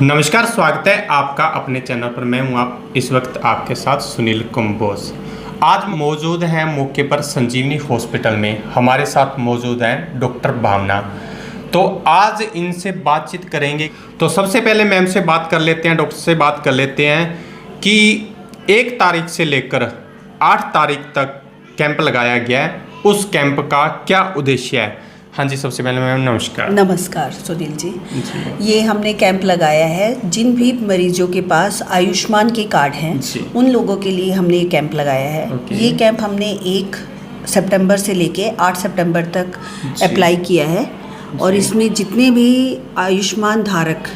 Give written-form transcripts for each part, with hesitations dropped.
नमस्कार, स्वागत है आपका अपने चैनल पर। मैं हूं आप इस वक्त आपके साथ सुनील कंबोज। आज मौजूद हैं मौके पर संजीवनी हॉस्पिटल में। हमारे साथ मौजूद हैं डॉक्टर भावना। तो आज इनसे बातचीत करेंगे। तो सबसे पहले मैम से बात कर लेते हैं, डॉक्टर से बात कर लेते हैं कि 1 तारीख से लेकर 8 तारीख तक कैंप लगाया गया है। उस कैंप का क्या उद्देश्य है? हाँ जी, सबसे पहले मैम नमस्कार। नमस्कार सुनील जी। ये हमने कैंप लगाया है जिन भी मरीजों के पास आयुष्मान के कार्ड हैं उन लोगों के लिए हमने ये कैंप लगाया है। ये कैंप हमने 1 सितंबर से लेके 8 सितंबर तक अप्लाई किया है और इसमें जितने भी आयुष्मान धारक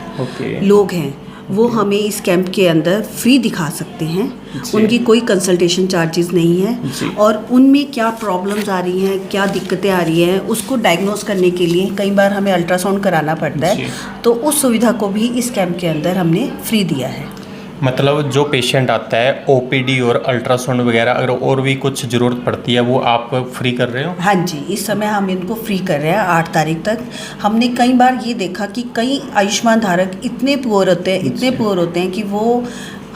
लोग हैं वो हमें इस कैंप के अंदर फ्री दिखा सकते हैं। उनकी कोई कंसल्टेशन चार्जेस नहीं है और उनमें क्या प्रॉब्लम्स आ रही हैं, क्या दिक्कतें आ रही हैं, उसको डायग्नोस करने के लिए कई बार हमें अल्ट्रासाउंड कराना पड़ता है, तो उस सुविधा को भी इस कैंप के अंदर हमने फ्री दिया है। मतलब जो पेशेंट आता है ओपीडी और अल्ट्रासाउंड वगैरह, अगर और भी कुछ ज़रूरत पड़ती है वो आप फ्री कर रहे हो? हाँ जी, इस समय हम इनको फ्री कर रहे हैं 8 तारीख तक। हमने कई बार ये देखा कि कई आयुष्मान धारक इतने पुअर होते हैं कि वो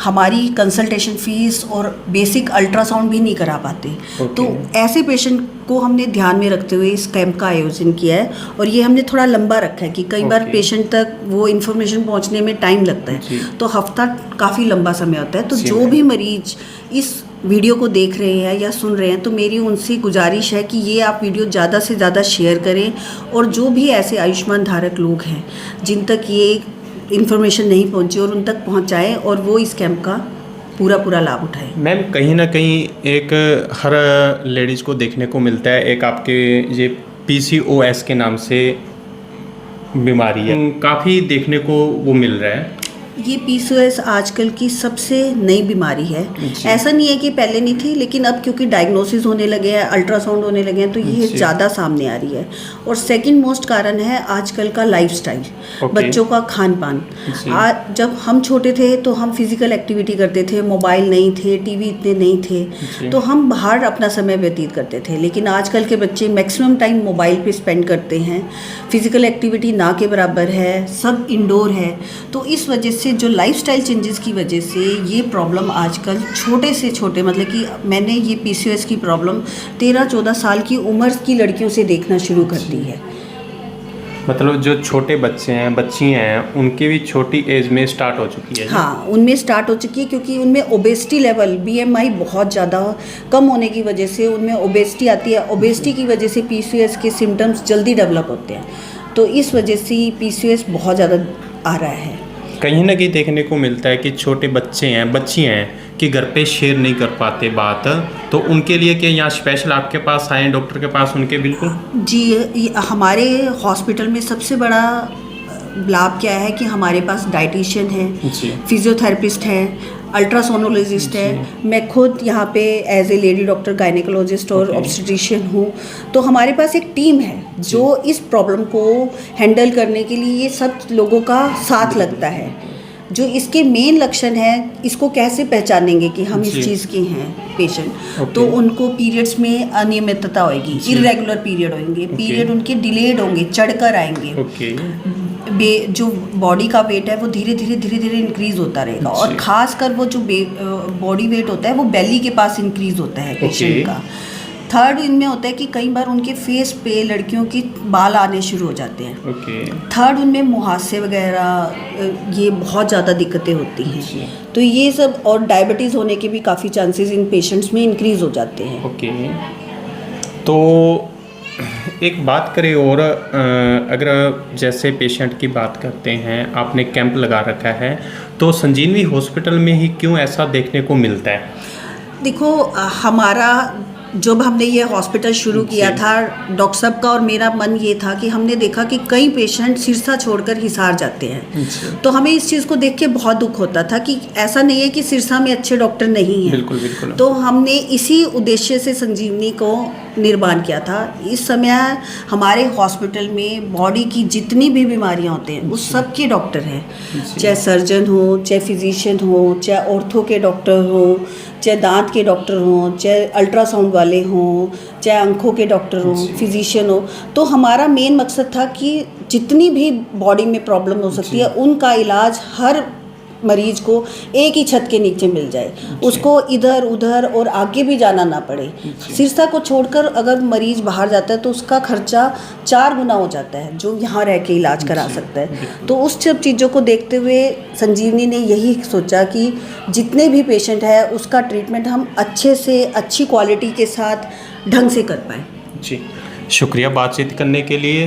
हमारी कंसल्टेशन फीस और बेसिक अल्ट्रासाउंड भी नहीं करा पाते। तो ऐसे पेशेंट को हमने ध्यान में रखते हुए इस कैंप का आयोजन किया है और ये हमने थोड़ा लंबा रखा है कि कई बार पेशेंट तक वो इन्फॉर्मेशन पहुंचने में टाइम लगता है, तो हफ्ता काफ़ी लंबा समय होता है। तो जो भी मरीज इस वीडियो को देख रहे हैं या सुन रहे हैं, तो मेरी उनसे गुजारिश है कि ये आप वीडियो ज़्यादा से ज़्यादा शेयर करें और जो भी ऐसे आयुष्मान धारक लोग हैं जिन तक ये इन्फॉर्मेशन नहीं पहुंची और उन तक पहुंचाएं और वो इस कैंप का पूरा लाभ उठाएं। मैम, कहीं ना कहीं एक हर लेडीज़ को देखने को मिलता है, एक आपके ये PCOS के नाम से बीमारी है, काफ़ी देखने को वो मिल रहा है। ये PCOS आजकल की सबसे नई बीमारी है। ऐसा नहीं है कि पहले नहीं थी, लेकिन अब क्योंकि डायग्नोसिस होने लगे हैं, अल्ट्रासाउंड होने लगे हैं, तो ये ज़्यादा सामने आ रही है। और सेकंड मोस्ट कारण है आजकल का लाइफस्टाइल, बच्चों का खान पान। जब हम छोटे थे तो हम फिजिकल एक्टिविटी करते थे, मोबाइल नहीं थे, टीवी इतने नहीं थे, तो हम बाहर अपना समय व्यतीत करते थे। लेकिन आजकल के बच्चे मैक्सिमम टाइम मोबाइल पे स्पेंड करते हैं, फिजिकल एक्टिविटी ना के बराबर है, सब इंडोर है। तो इस वजह से जो लाइफस्टाइल चेंजेस की वजह से ये प्रॉब्लम आजकल छोटे से छोटे, मतलब कि मैंने ये PCOS की प्रॉब्लम 13-14 साल की उम्र की लड़कियों से देखना शुरू कर दी है। मतलब जो छोटे बच्चे हैं, बच्चियाँ हैं, उनकी भी छोटी एज में स्टार्ट हो चुकी है। हाँ, उनमें स्टार्ट हो चुकी है क्योंकि उनमें ओबेसिटी लेवल BMI बहुत ज़्यादा कम होने की वजह से उनमें ओबेसिटी आती है। ओबेसिटी की वजह से PCOS के सिम्टम्स जल्दी डेवलप होते हैं, तो इस वजह से PCOS बहुत ज़्यादा आ रहा है। कहीं ना कहीं देखने को मिलता है कि छोटे बच्चे हैं, बच्चियाँ हैं कि घर पे शेयर नहीं कर पाते बात, तो उनके लिए क्या यहाँ स्पेशल आपके पास आए डॉक्टर के पास उनके? बिल्कुल जी, हमारे हॉस्पिटल में सबसे बड़ा लाभ क्या है कि हमारे पास डाइटिशियन है, फिजियोथेरेपिस्ट है, अल्ट्रासोनोलॉजिस्ट है। मैं खुद यहाँ पे as a lady doctor gynaecologist और ऑब्स्टेट्रिशियन हूँ। तो हमारे पास एक टीम है जो इस प्रॉब्लम को हैंडल करने के लिए ये सब लोगों का साथ लगता है। जो इसके मेन लक्षण हैं, इसको कैसे पहचानेंगे कि हम इस चीज़ के हैं पेशेंट, तो उनको पीरियड्स में अनियमितता होगी, इर्रेगुलर पीरियड होंगे, पीरियड उनके डिलेड होंगे, चढ़कर आएंगे, जो बॉडी का वेट है वो धीरे धीरे इंक्रीज होता रहेगा और खासकर वो जो बॉडी वेट होता है वो बेली के पास इंक्रीज होता है पेशेंट का। थर्ड इनमें होता है कि कई बार उनके फेस पे लड़कियों की बाल आने शुरू हो जाते हैं। थर्ड उनमें मुहासे वगैरह ये बहुत ज़्यादा दिक्कतें होती हैं। तो ये सब, और डायबिटीज़ होने के भी काफ़ी चांसेस इन पेशेंट्स में इंक्रीज हो जाते हैं। तो एक बात करें और अगर जैसे पेशेंट की बात करते हैं, आपने कैंप लगा रखा है, तो संजीवनी हॉस्पिटल में ही क्यों ऐसा देखने को मिलता है? देखो, हमारा जब हमने ये हॉस्पिटल शुरू किया था, डॉक्टर साहब का और मेरा मन ये था कि हमने देखा कि कई पेशेंट सिरसा छोड़कर हिसार जाते हैं। तो हमें इस चीज़ को देख के बहुत दुख होता था कि ऐसा नहीं है कि सिरसा में अच्छे डॉक्टर नहीं हैं। बिल्कुल। तो हमने इसी उद्देश्य से संजीवनी को निर्माण किया था। इस समय हमारे हॉस्पिटल में बॉडी की जितनी भी बीमारियां होते हैं उस सब के डॉक्टर हैं, चाहे सर्जन हो, चाहे फिजिशियन हो, चाहे ऑर्थो के डॉक्टर हो, चाहे दांत के डॉक्टर हों, चाहे अल्ट्रासाउंड वाले हों, चाहे आंखों के डॉक्टर हों, फिजिशियन हो। तो हमारा मेन मकसद था कि जितनी भी बॉडी में प्रॉब्लम हो सकती है उनका इलाज हर मरीज को एक ही छत के नीचे मिल जाए, उसको इधर उधर और आगे भी जाना ना पड़े। सिरसा को छोड़कर अगर मरीज बाहर जाता है तो उसका खर्चा 4 गुना हो जाता है जो यहाँ रह के इलाज करा सकता है। तो उस सब चीज़ों को देखते हुए संजीवनी ने यही सोचा कि जितने भी पेशेंट है उसका ट्रीटमेंट हम अच्छे से अच्छी क्वालिटी के साथ ढंग से कर पाएँ। जी, शुक्रिया बातचीत करने के लिए।